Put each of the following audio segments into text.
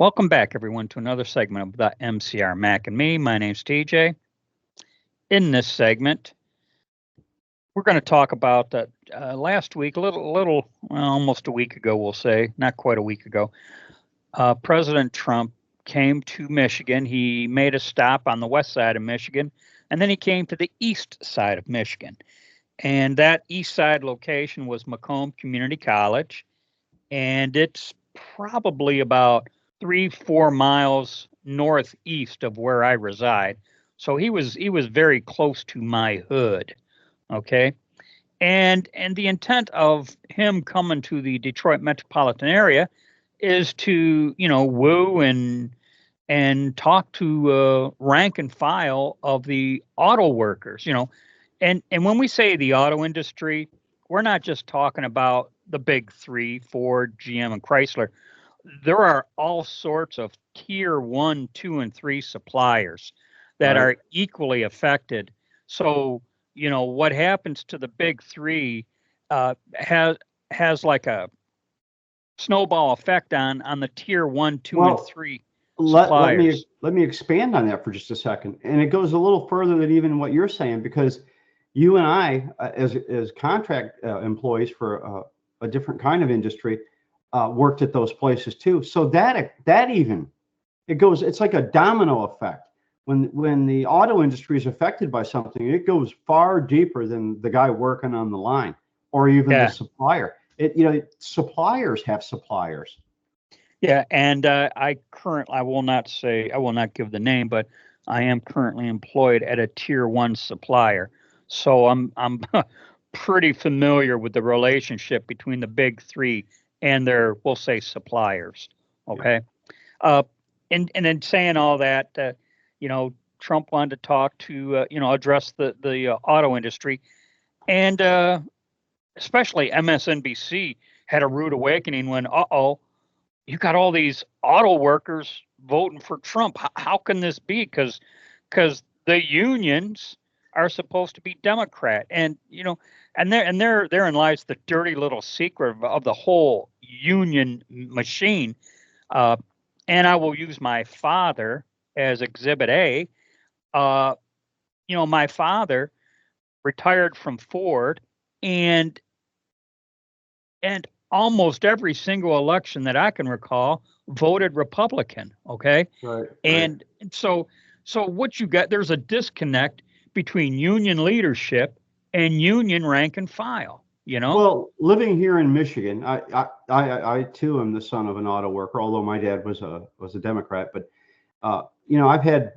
Welcome back, everyone, to another segment of the MCR Mac and Me. My name's TJ. In this segment, we're going to talk about that last week, almost a week ago, we'll say, not quite a week ago. President Trump came to Michigan. He made a stop on the west side of Michigan, and then he came to the east side of Michigan. And that east side location was Macomb Community College, and it's probably about 3-4 miles northeast of where I reside. So he was very close to my hood. Okay. And the intent of him coming to the Detroit metropolitan area is to, woo and talk to rank and file of the auto workers, And when we say the auto industry, we're not just talking about the big three, Ford, GM, and Chrysler. There are all sorts of tier 1, 2, and 3 suppliers that are equally affected. So, what happens to the big three has like a snowball effect on the tier 1, 2, and 3 suppliers. Let me expand on that for just a second. And it goes a little further than even what you're saying, because you and I, as contract employees for a different kind of industry, worked at those places too. So it's like a domino effect. When the auto industry is affected by something, it goes far deeper than the guy working on the line or even the supplier. Suppliers have suppliers. Yeah, and I will not give the name, but I am currently employed at a tier 1 supplier. So I'm pretty familiar with the relationship between the big three and their, we'll say, suppliers. Okay. And then saying all that, Trump wanted to talk to, address the auto industry, and especially MSNBC had a rude awakening when, you got all these auto workers voting for Trump. How can this be? Because the unions are supposed to be Democrat, and therein lies the dirty little secret of the whole union machine. And I will use my father as Exhibit A. My father retired from Ford, and almost every single election that I can recall voted Republican. Okay. Right. And so what you got, there's a disconnect between union leadership and union rank and file, Well, living here in Michigan, I too am the son of an auto worker, although my dad was a Democrat. But I've had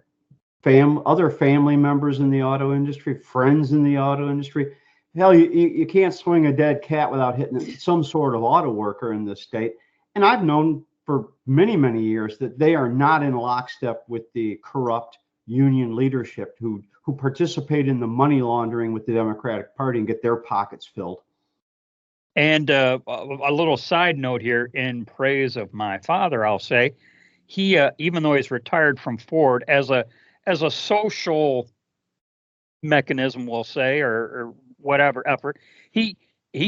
other family members in the auto industry, friends in the auto industry. Hell, you can't swing a dead cat without hitting some sort of auto worker in this state. And I've known for many, many years that they are not in lockstep with the corrupt union leadership who participate in the money laundering with the Democratic Party and get their pockets filled. And a little side note here in praise of my father, I'll say, he even though he's retired from Ford, as a social mechanism, we'll say, or whatever effort, he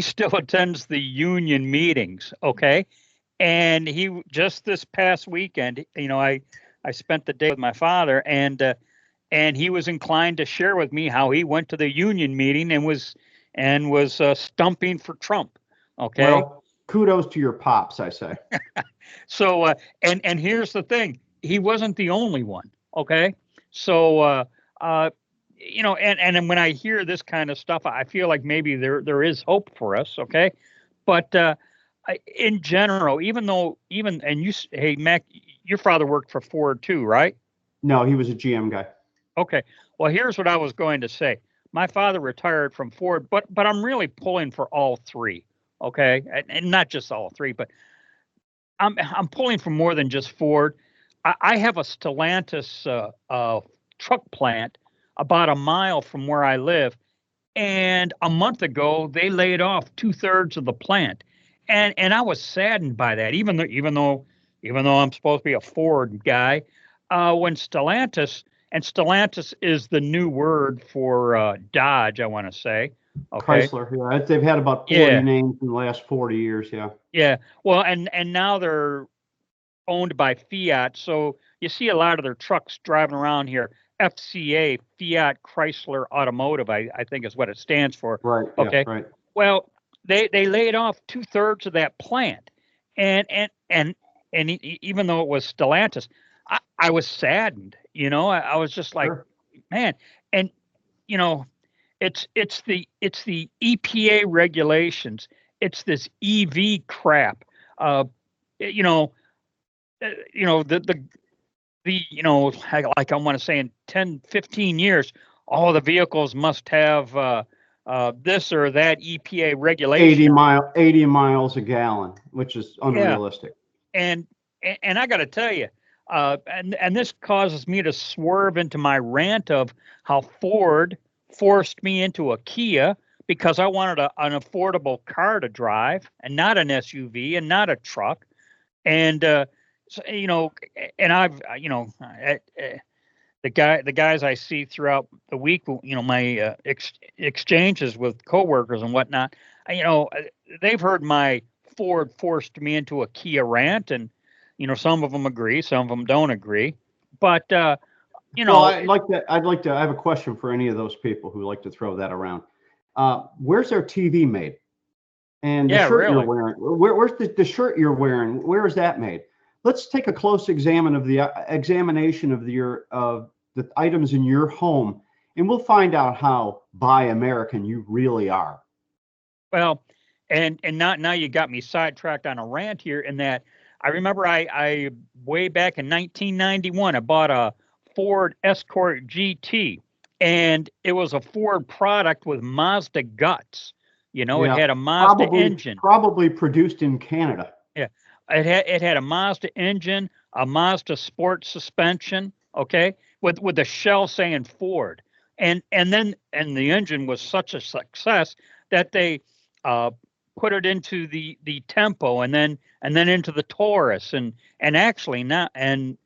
still attends the union meetings. Okay. And he just this past weekend, I spent the day with my father, and he was inclined to share with me how he went to the union meeting and was stumping for Trump. Okay. Well, kudos to your pops, I say. So and here's the thing: he wasn't the only one. Okay. So and when I hear this kind of stuff, I feel like maybe there is hope for us. Okay. But in general, hey, Mac, your father worked for Ford too, right? No, he was a GM guy. Okay. Well, here's what I was going to say. My father retired from Ford, but I'm really pulling for all three. Okay. And not just all three, but I'm pulling for more than just Ford. I have a Stellantis truck plant about a mile from where I live. And a month ago, they laid off 2/3 of the plant. And I was saddened by that, even though I'm supposed to be a Ford guy, when Stellantis is the new word for Dodge, I want to say. Okay. Chrysler, yeah, they've had about 40 names in the last 40 years, yeah. Yeah. Well, and now owned by Fiat. So you see a lot of their trucks driving around here. FCA, Fiat Chrysler Automotive, I think is what it stands for. Right. Yeah. Okay. Right. Well, they laid off 2/3 of that plant, and even though it was Stellantis, I was saddened. I was just like, Sure. man, and you know, it's the EPA regulations. It's this EV crap. Uh, you know, like I want to say in 10, 15 years, all the vehicles must have this or that EPA regulation. 80 miles a gallon, which is Yeah, unrealistic. and and I got to tell you, and this causes me to swerve into my rant of how Ford forced me into a Kia because I wanted an affordable car to drive and not an SUV and not a truck. And so, and I've the guys I see throughout the week, my exchanges with coworkers and whatnot, they've heard my Ford forced me into a Kia rant, and some of them agree, some of them don't agree, but Well, I have a question for any of those people who like to throw that around. Where's their TV made? And the yeah, shirt you're really, wearing, where's the shirt you're wearing? Where is that made? Let's take a close examination of the items in your home, and we'll find out how buy American you really are. well, and not now you got me sidetracked on a rant here. In that I remember I way back in 1991 I bought a Ford Escort GT, and it was a Ford product with Mazda guts. It Yeah, had a Mazda probably engine. probably produced in Canada. Yeah, it had a Mazda engine, a Mazda sport suspension, okay, with the shell saying Ford, and the engine was such a success that they uh, put it into the Tempo, and then into the Taurus, and actually not and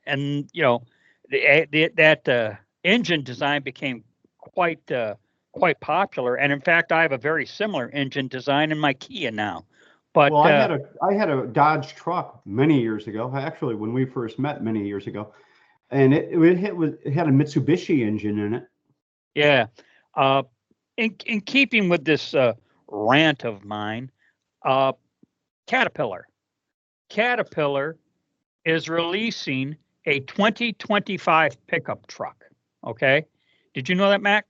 that engine design became quite popular, and in fact I have a very similar engine design in my Kia now, but Well, I had a Dodge truck many years ago. Actually, when we first met many years ago, and it had a Mitsubishi engine in it. yeah. Uh, in keeping with this rant of mine, uh, Caterpillar. Caterpillar is releasing a 2025 pickup truck. Okay. Did you know that, Mac?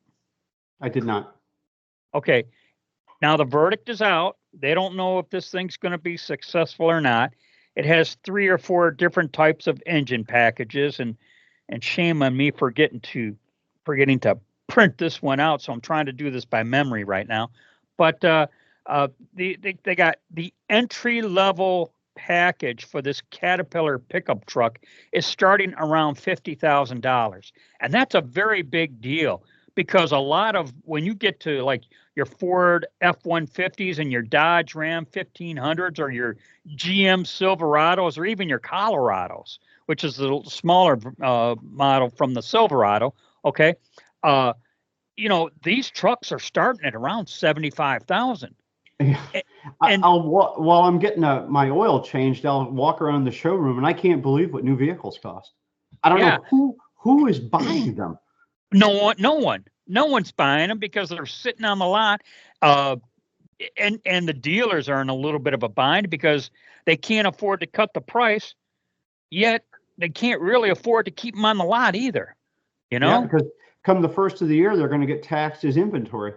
I did not. Okay. Now the verdict is out. They don't know if this thing's going to be successful or not. It has 3 or 4 different types of engine packages, and shame on me for forgetting to print this one out. So I'm trying to do this by memory right now. But they got the entry level package for this Caterpillar pickup truck is starting around $50,000, and that's a very big deal because a lot of when you get to like your Ford F-150s and your Dodge Ram 1500s or your GM Silverados or even your Colorados, which is the smaller model from the Silverado. Okay, uh, these trucks are starting at around 75,000. And While I'm getting my oil changed, I'll walk around the showroom, and I can't believe what new vehicles cost. I don't yeah, know who is buying them. no one's buying them because they're sitting on the lot. Uh, and the dealers are in a little bit of a bind because they can't afford to cut the price, yet they can't really afford to keep them on the lot either. You Yeah, know. because come the first of the year, they're going to get taxed as inventory.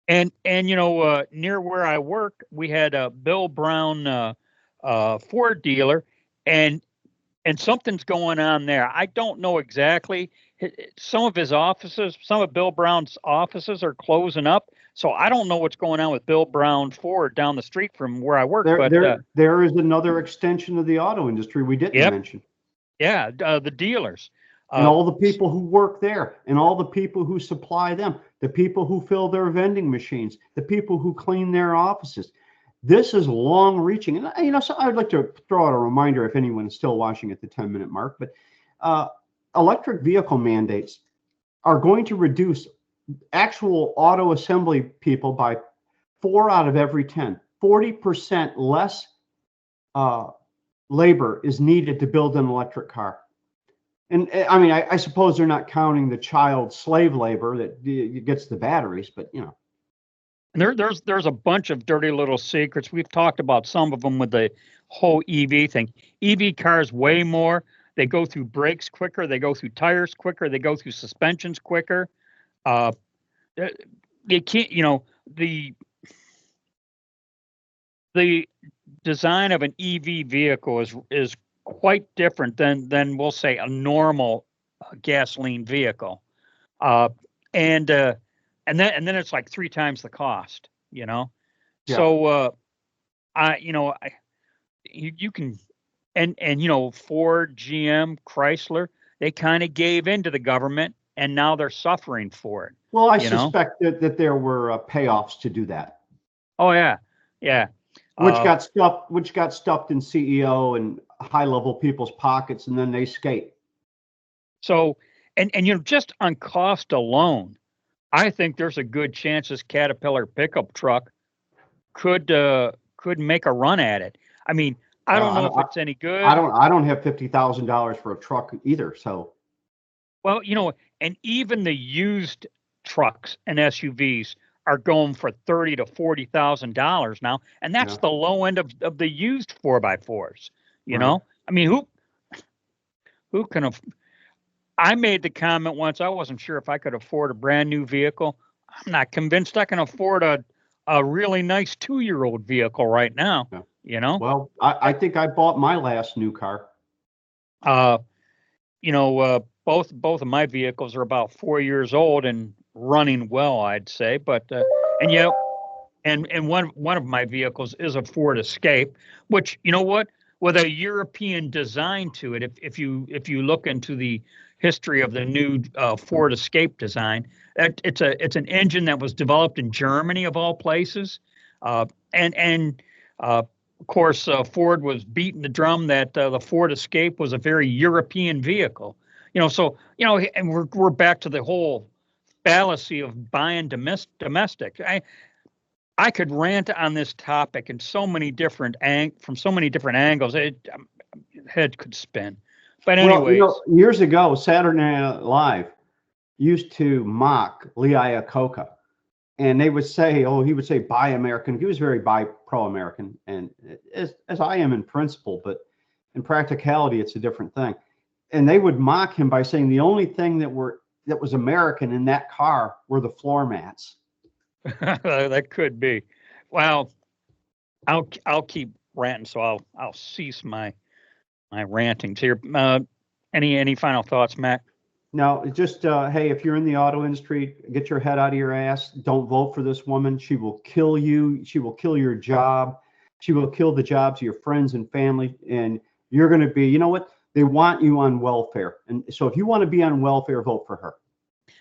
And near where I work, we had a Bill Brown Ford dealer, and something's going on there. I don't know exactly. Some of his offices, some of Bill Brown's offices are closing up, so I don't know what's going on with Bill Brown Ford down the street from where I work. There But there is another extension of the auto industry we didn't yep, mention. yeah, the dealers. And Uh, all the people who work there, and all the people who supply them, the people who fill their vending machines, the people who clean their offices. This is long reaching. And, so I'd like to throw out a reminder if anyone is still watching at the 10-minute mark, but uh, electric vehicle mandates are going to reduce actual auto assembly people by 4 out of every 10, 40% less labor is needed to build an electric car. And I mean, I suppose they're not counting the child slave labor that gets the batteries, but you know. And there's a bunch of dirty little secrets. We've talked about some of them with the whole EV thing. EV cars weigh more. They go through brakes quicker. They go through tires quicker. They go through suspensions quicker. Uh, you can't, the design of an EV vehicle is quite different than we'll say a normal gasoline vehicle. And then it's like 3 times the cost, Yeah. So you can Ford, GM, Chrysler, they kind of gave in to the government and now they're suffering for it. Well, I suspect that there were payoffs to do that. Oh yeah. Yeah. Which got stuffed in CEO and high level people's pockets, and then they skate. So and just on cost alone, I think there's a good chance this Caterpillar pickup truck could make a run at it. I mean, I don't know if it's any good. I don't have $50,000 for a truck either. So, well, and even the used trucks and SUVs are going for $30,000 to $40,000 now, and that's the low end of the used 4x4s. You know, I mean, who can? I made the comment once. I wasn't sure if I could afford a brand new vehicle. I'm not convinced I can afford a really nice 2-year-old vehicle right now. Yeah. Well, I think I bought my last new car. Both of my vehicles are about 4 years old and running well, I'd say. But and one of my vehicles is a Ford Escape, which with a European design to it. If you look into the history of the new Ford Escape design, it's an engine that was developed in Germany of all places, and of course Ford was beating the drum that the Ford Escape was a very European vehicle. And we're back to the whole fallacy of buying domestic. I could rant on this topic in so many different from so many different angles. Head could spin. But anyways, years ago, Saturday Night Live used to mock Lee Iacocca, and they would say, he would say buy American. He was very pro-American, and as I am in principle, but in practicality, it's a different thing. And they would mock him by saying the only thing that was American in that car were the floor mats. That could be. Well, I'll keep ranting, so I'll cease my rantings here. Any final thoughts, Matt? No, just hey, if you're in the auto industry, get your head out of your ass. Don't vote for this woman. She will kill you. She will kill your job. She will kill the jobs of your friends and family. And you're going to be, you know what? They want you on welfare. And so if you want to be on welfare, vote for her.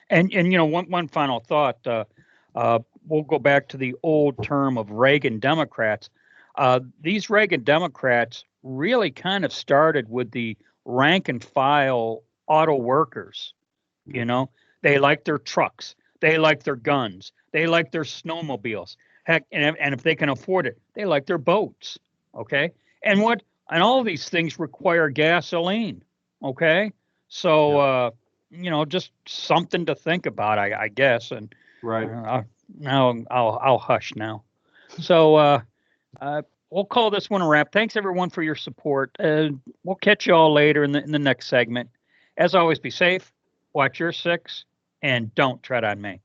And one final thought. We'll go back to the old term of Reagan Democrats. These Reagan Democrats really kind of started with the rank and file auto workers. They like their trucks. They like their guns. They like their snowmobiles. Heck, and if they can afford it, they like their boats. Okay. And all of these things require gasoline. Okay. So, just something to think about, I guess. And right. Now I'll hush now. So we'll call this one a wrap. Thanks everyone for your support. We'll catch you all later in the next segment. As always, be safe, watch your six, and don't tread on me.